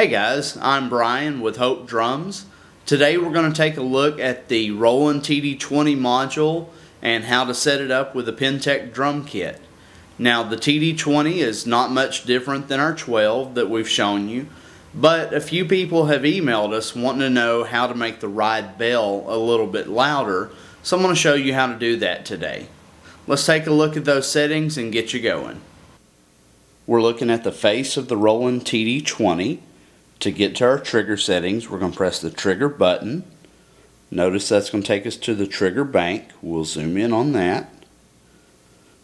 Hey guys, I'm Brian with Hope Drums. Today we're going to take a look at the Roland TD 20 module and how to set it up with a Pintech drum kit. Now the TD 20 is not much different than our 12 that we've shown you, but a few people have emailed us wanting to know how to make the ride bell a little bit louder, so I'm going to show you how to do that today. Let's take a look at those settings and get you going. We're looking at the face of the Roland TD 20. To get to our trigger settings, we're going to press the trigger button. Notice that's going to take us to the trigger bank. We'll zoom in on that.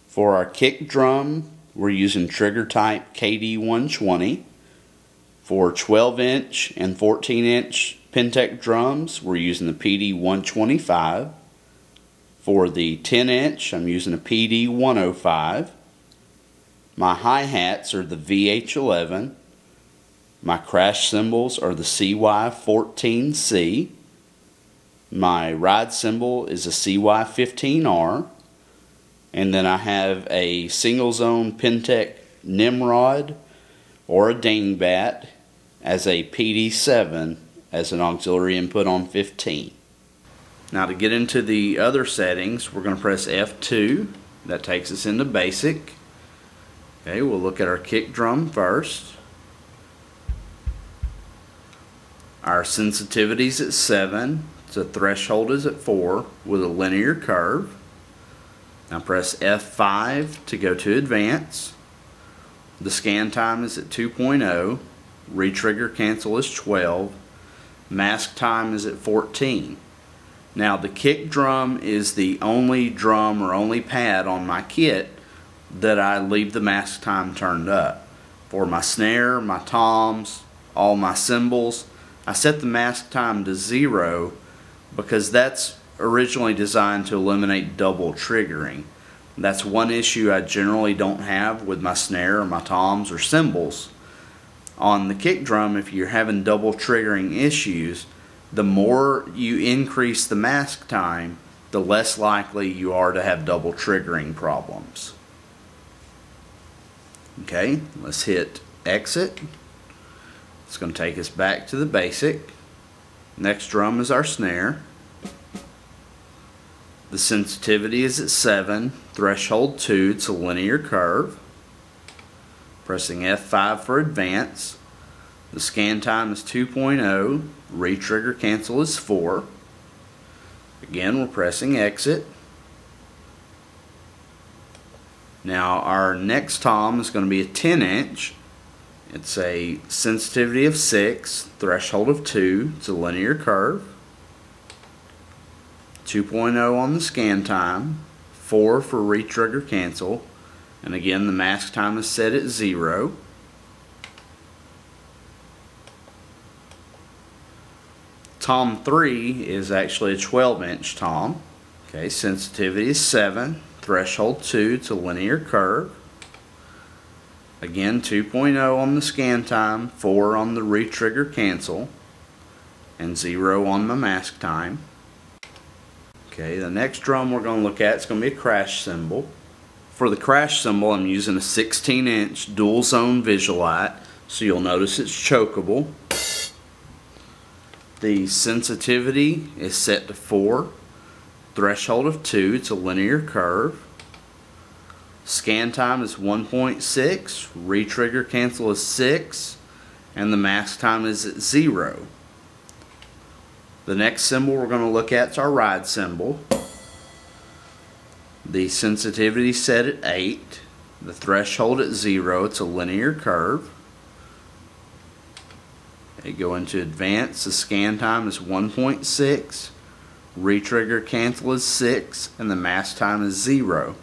For our kick drum, we're using trigger type KD120. For 12-inch and 14-inch Pintech drums, we're using the PD125. For the 10-inch, I'm using a PD105. My hi-hats are the VH11. My crash cymbals are the CY14C. My ride cymbal is a CY15R. And then I have a single zone Pintech Nimrod or a dingbat as a PD7 as an auxiliary input on 15. Now to get into the other settings, we're going to press F2. That takes us into basic. Okay, we'll look at our kick drum first. Our sensitivity is at 7, so threshold is at 4 with a linear curve. Now press F5 to go to advance. The scan time is at 2.0, retrigger cancel is 12, mask time is at 14. Now the kick drum is the only drum or only pad on my kit that I leave the mask time turned up. For my snare, my toms, all my cymbals, I set the mask time to 0 because that's originally designed to eliminate double triggering. That's one issue I generally don't have with my snare or my toms or cymbals. On the kick drum, if you're having double triggering issues, the more you increase the mask time, the less likely you are to have double triggering problems. Okay, let's hit exit. It's going to take us back to the basic. Next drum is our snare. The sensitivity is at 7, threshold 2, it's a linear curve. Pressing F5 for advance. The scan time is 2.0, retrigger cancel is 4. Again, we're pressing exit. Now our next tom is going to be a 10-inch. It's a sensitivity of 6, threshold of 2, it's a linear curve. 2.0 on the scan time, 4 for retrigger cancel, and again the mask time is set at 0. Tom 3 is actually a 12-inch tom. Okay, sensitivity is 7, threshold 2, it's a linear curve. Again, 2.0 on the scan time, 4 on the retrigger cancel, and 0 on my mask time. Okay, the next drum we're going to look at is going to be a crash cymbal. For the crash cymbal, I'm using a 16-inch dual zone Visualite, so you'll notice it's chokeable. The sensitivity is set to 4, threshold of 2, it's a linear curve. Scan time is 1.6, retrigger cancel is 6, and the mask time is at 0. The next cymbal we're going to look at is our ride cymbal. The sensitivity is set at 8, the threshold at 0, it's a linear curve. Okay, go into advance, the scan time is 1.6, retrigger cancel is 6, and the mask time is 0.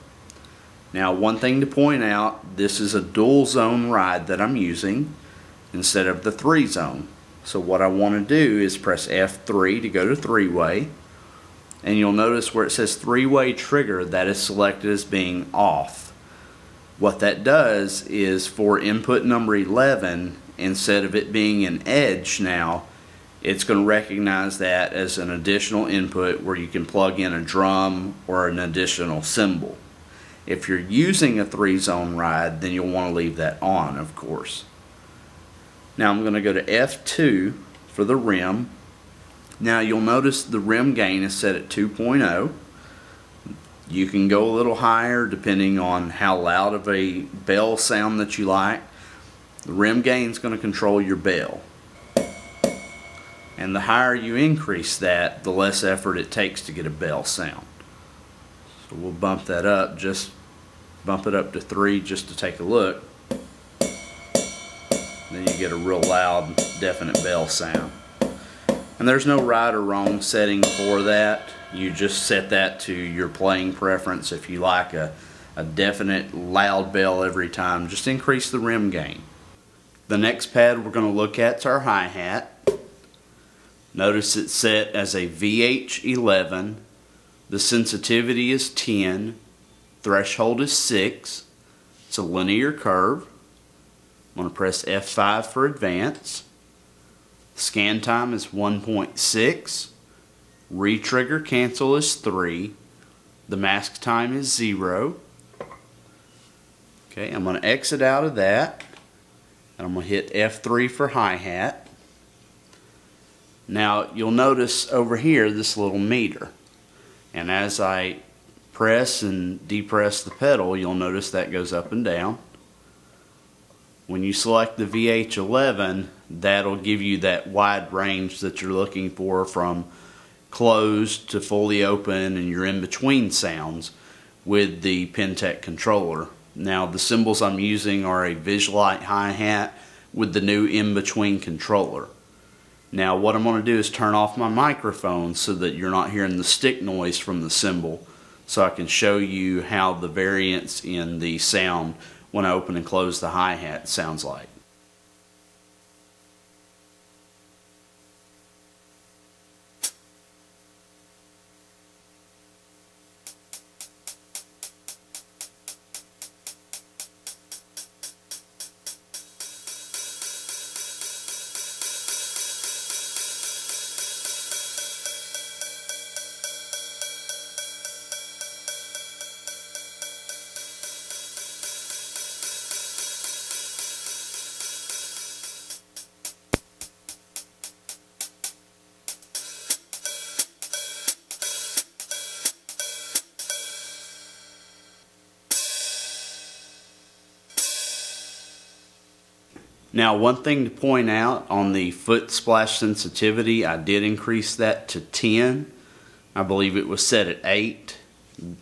Now one thing to point out, this is a dual zone ride that I'm using instead of the 3 zone. So what I want to do is press F3 to go to 3-way, and you'll notice where it says 3-way trigger, that is selected as being off. What that does is for input number 11, instead of it being an edge now, it's going to recognize that as an additional input where you can plug in a drum or an additional cymbal. If you're using a 3-zone ride, then you'll want to leave that on, of course. Now I'm going to go to F2 for the rim. Now you'll notice the rim gain is set at 2.0. You can go a little higher depending on how loud of a bell sound that you like. The rim gain is going to control your bell. And the higher you increase that, the less effort it takes to get a bell sound. So we'll bump that up, just bump it up to 3 just to take a look. Then you get a real loud, definite bell sound. And there's no right or wrong setting for that. You just set that to your playing preference. If you like a definite loud bell every time, just increase the rim gain. The next pad we're going to look at is our hi-hat. Notice it's set as a VH11. The sensitivity is 10. Threshold is 6. It's a linear curve. I'm going to press F5 for advance. Scan time is 1.6. Re-trigger cancel is 3. The mask time is 0. Okay, I'm going to exit out of that. And I'm going to hit F3 for hi-hat. Now you'll notice over here this little meter. And as I press and depress the pedal, you'll notice that goes up and down. When you select the VH11, that'll give you that wide range that you're looking for, from closed to fully open and your in-between sounds with the Pintech controller. Now the cymbals I'm using are a Visualite hi-hat with the new in-between controller. Now what I'm going to do is turn off my microphone so that you're not hearing the stick noise from the cymbal, so I can show you how the variance in the sound when I open and close the hi-hat sounds like. Now one thing to point out on the foot splash sensitivity, I did increase that to 10. I believe it was set at 8.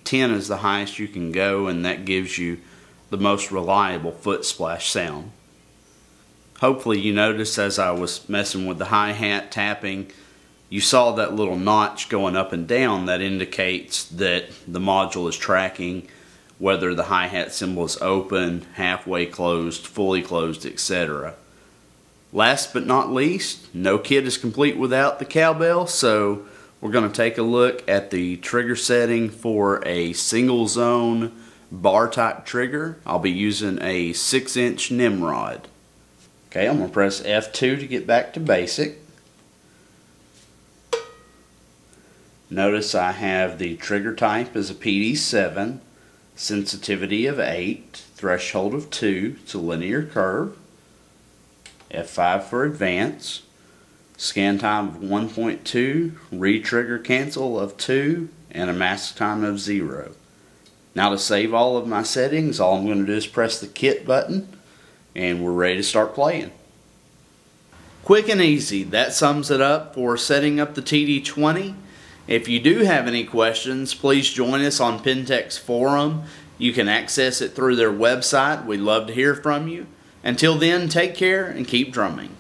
10 is the highest you can go, and that gives you the most reliable foot splash sound. Hopefully you noticed as I was messing with the hi-hat tapping, you saw that little notch going up and down. That indicates that the module is tracking whether the hi-hat cymbal is open, halfway closed, fully closed, etc. Last but not least, no kit is complete without the cowbell, so we're going to take a look at the trigger setting for a single zone bar type trigger. I'll be using a 6-inch Nimrod. Okay, I'm going to press F2 to get back to basic. Notice I have the trigger type as a PD7. Sensitivity of 8, threshold of 2, it's a linear curve. F5 for advance. Scan time of 1.2, re-trigger cancel of 2, and a mask time of 0. Now to save all of my settings, all I'm going to do is press the kit button, and we're ready to start playing. Quick and easy, that sums it up for setting up the TD20. If you do have any questions, please join us on Pintech's forum. You can access it through their website. We'd love to hear from you. Until then, take care and keep drumming.